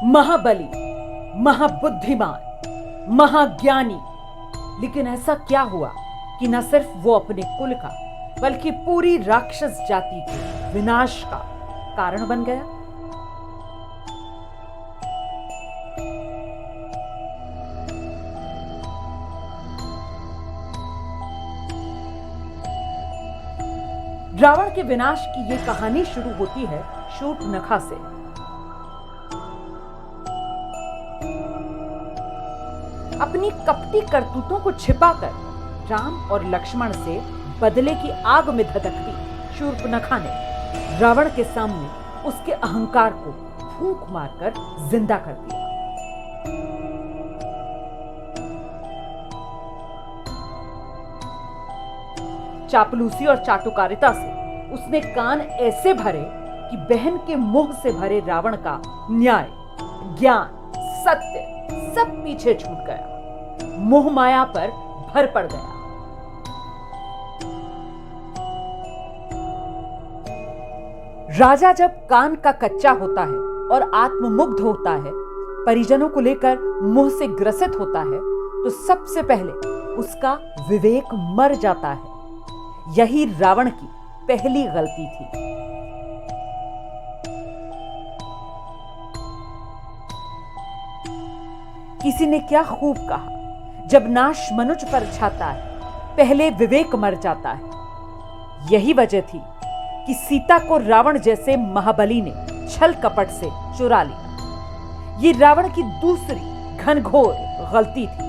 महाबली, महाबुद्धिमान, महाज्ञानी। लेकिन ऐसा क्या हुआ कि न सिर्फ वो अपने कुल का बल्कि पूरी राक्षस जाति के विनाश का कारण बन गया। रावण के विनाश की ये कहानी शुरू होती है शूर्पणखा से। अपनी कपटी करतूतों को छिपाकर राम और लक्ष्मण से बदले की आग में धधकती शूर्पणखा ने रावण के सामने उसके अहंकार को फूंक मारकर जिंदा कर दिया। चापलूसी और चाटुकारिता से उसने कान ऐसे भरे कि बहन के मुंह से भरे रावण का न्याय, ज्ञान, सत्य सब पीछे छूट गया, मोह माया पर भर पड़ गया। राजा जब कान का कच्चा होता है और आत्ममुग्ध होता है, परिजनों को लेकर मोह से ग्रसित होता है, तो सबसे पहले उसका विवेक मर जाता है। यही रावण की पहली गलती थी। किसी ने क्या खूब कहा, जब नाश मनुज पर छाता है, पहले विवेक मर जाता है। यही वजह थी कि सीता को रावण जैसे महाबली ने छल कपट से चुरा लिया। ये रावण की दूसरी घनघोर गलती थी।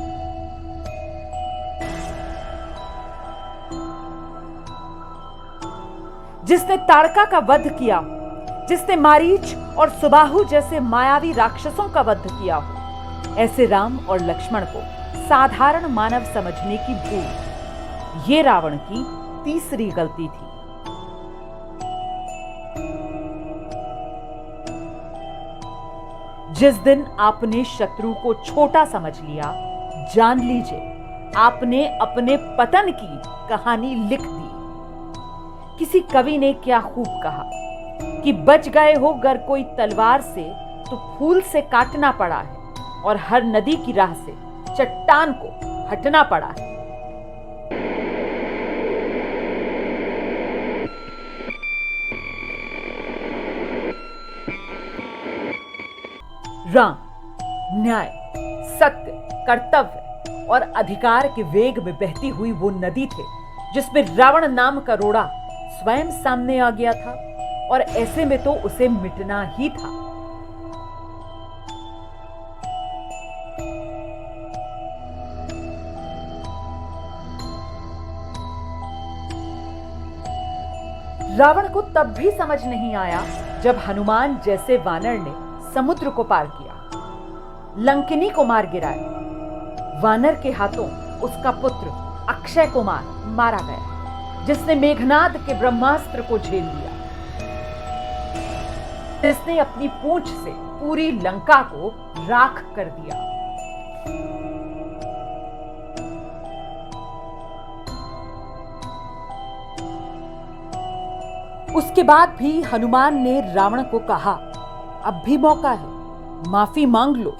जिसने ताड़का का वध किया, जिसने मारीच और सुबाहु जैसे मायावी राक्षसों का वध किया हो, ऐसे राम और लक्ष्मण को साधारण मानव समझने की भूल, ये रावण की तीसरी गलती थी। जिस दिन आपने शत्रु को छोटा समझ लिया, जान लीजिए आपने अपने पतन की कहानी लिख दी। किसी कवि ने क्या खूब कहा कि बच गए हो गर कोई तलवार से तो फूल से काटना पड़ा है, और हर नदी की राह से चट्टान को हटना पड़ा है। राम न्याय, सत्य, कर्तव्य और अधिकार के वेग में बहती हुई वो नदी थे जिसमें रावण नाम का रोड़ा स्वयं सामने आ गया था, और ऐसे में तो उसे मिटना ही था। रावण को तब भी समझ नहीं आया जब हनुमान जैसे वानर ने समुद्र को पार किया, लंकिनी को मार गिराया। वानर के हाथों उसका पुत्र अक्षय कुमार मारा गया, जिसने मेघनाद के ब्रह्मास्त्र को झेल लिया, जिसने अपनी पूंछ से पूरी लंका को राख कर दिया। उसके बाद भी हनुमान ने रावण को कहा, अब भी मौका है, माफी मांग लो,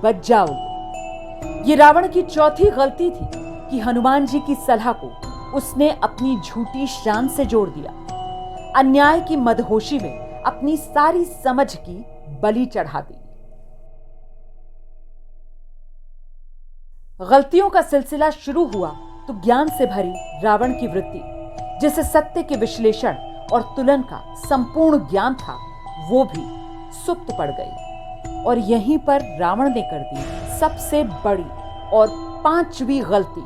बच जाओगे। ये रावण की चौथी गलती थी कि हनुमान जी की सलाह को उसने अपनी झूठी शान से जोड़ दिया, अन्याय की मदहोशी में अपनी सारी समझ की बलि चढ़ा दी। गलतियों का सिलसिला शुरू हुआ तो ज्ञान से भरी रावण की वृत्ति, जिसे सत्य के विश्लेषण और तुलन का संपूर्ण ज्ञान था, वो भी सुप्त पड़ गई। और यहीं पर रावण ने कर दी सबसे बड़ी और पांचवी गलती।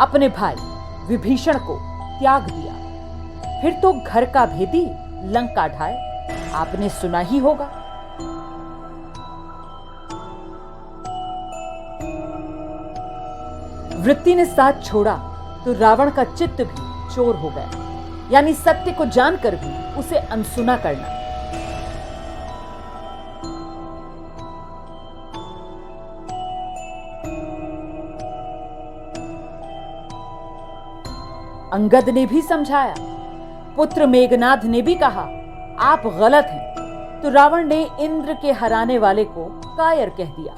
अपने भाई विभीषण को त्याग दिया। फिर तो घर का भेदी लंका ढाए, आपने सुना ही होगा। वृत्ति ने साथ छोड़ा तो रावण का चित्त भी चोर हो गया, यानी सत्य को जानकर भी उसे अनसुना करना। अंगद ने भी समझाया, पुत्र मेघनाद ने भी कहा, आप गलत हैं, तो रावण ने इंद्र के हराने वाले को कायर कह दिया।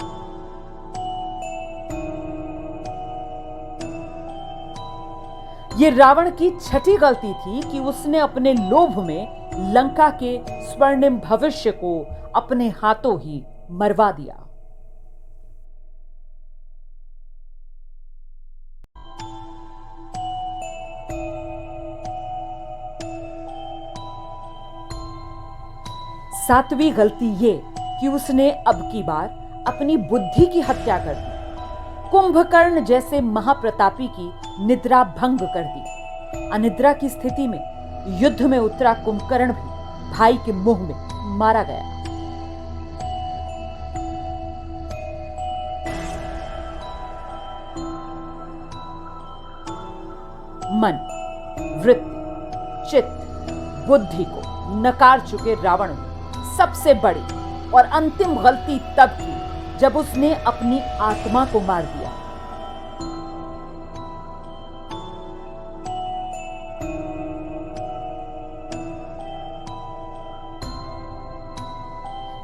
ये रावण की छठी गलती थी कि उसने अपने लोभ में लंका के स्वर्णिम भविष्य को अपने हाथों ही मरवा दिया। सातवीं गलती ये कि उसने अब की बार अपनी बुद्धि की हत्या कर दी। कुंभकर्ण जैसे महाप्रतापी की निद्रा भंग कर दी। अनिद्रा की स्थिति में युद्ध में उतरा कुंभकर्ण भी भाई के मुंह में मारा गया। मन, वृत्ति, चित्त, बुद्धि को नकार चुके रावण ने सबसे बड़ी और अंतिम गलती तब की जब उसने अपनी आत्मा को मार दिया।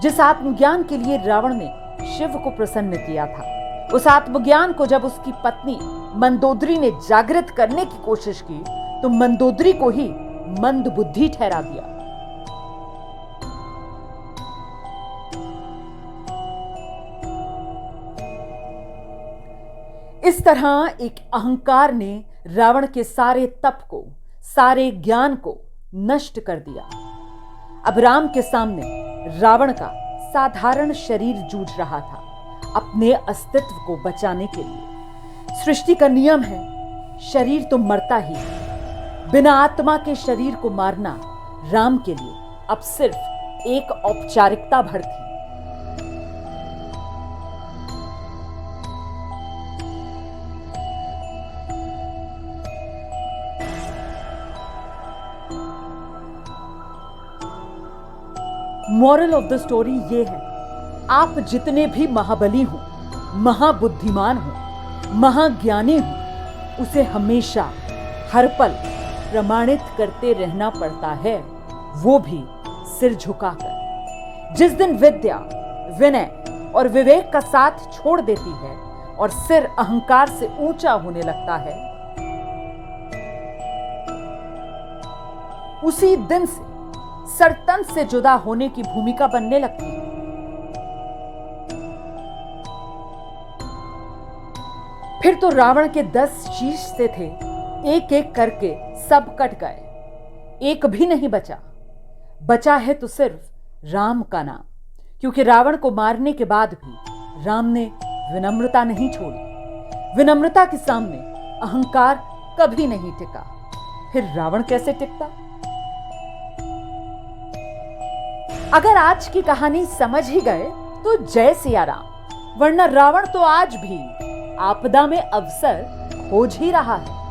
जिस आत्मज्ञान के लिए रावण ने शिव को प्रसन्न किया था, उस आत्मज्ञान को जब उसकी पत्नी मंदोदरी ने जागृत करने की कोशिश की तो मंदोदरी को ही मंद बुद्धि ठहरा दिया। इस तरह एक अहंकार ने रावण के सारे तप को, सारे ज्ञान को नष्ट कर दिया। अब राम के सामने रावण का साधारण शरीर जूझ रहा था अपने अस्तित्व को बचाने के लिए। सृष्टि का नियम है, शरीर तो मरता ही है। बिना आत्मा के शरीर को मारना राम के लिए अब सिर्फ एक औपचारिकता भर थी। मॉरल ऑफ द स्टोरी ये है, आप जितने भी महाबली हो, महाबुद्धिमान हो, महाज्ञानी हो, उसे हमेशा हर पल प्रमाणित करते रहना पड़ता है, वो भी सिर झुकाकर। जिस दिन विद्या, विनय और विवेक का साथ छोड़ देती है और सिर अहंकार से ऊंचा होने लगता है, उसी दिन से सरतन से जुदा होने की भूमिका बनने लगती है। फिर तो रावण के 10 शीश से थे, एक एक करके सब कट गए, एक भी नहीं बचा। बचा है तो सिर्फ राम का नाम, क्योंकि रावण को मारने के बाद भी राम ने विनम्रता नहीं छोड़ी। विनम्रता के सामने अहंकार कभी नहीं टिका। फिर रावण कैसे टिकता? अगर आज की कहानी समझ ही गए तो जय सिया राम, वरना रावण तो आज भी आपदा में अवसर खोज ही रहा है।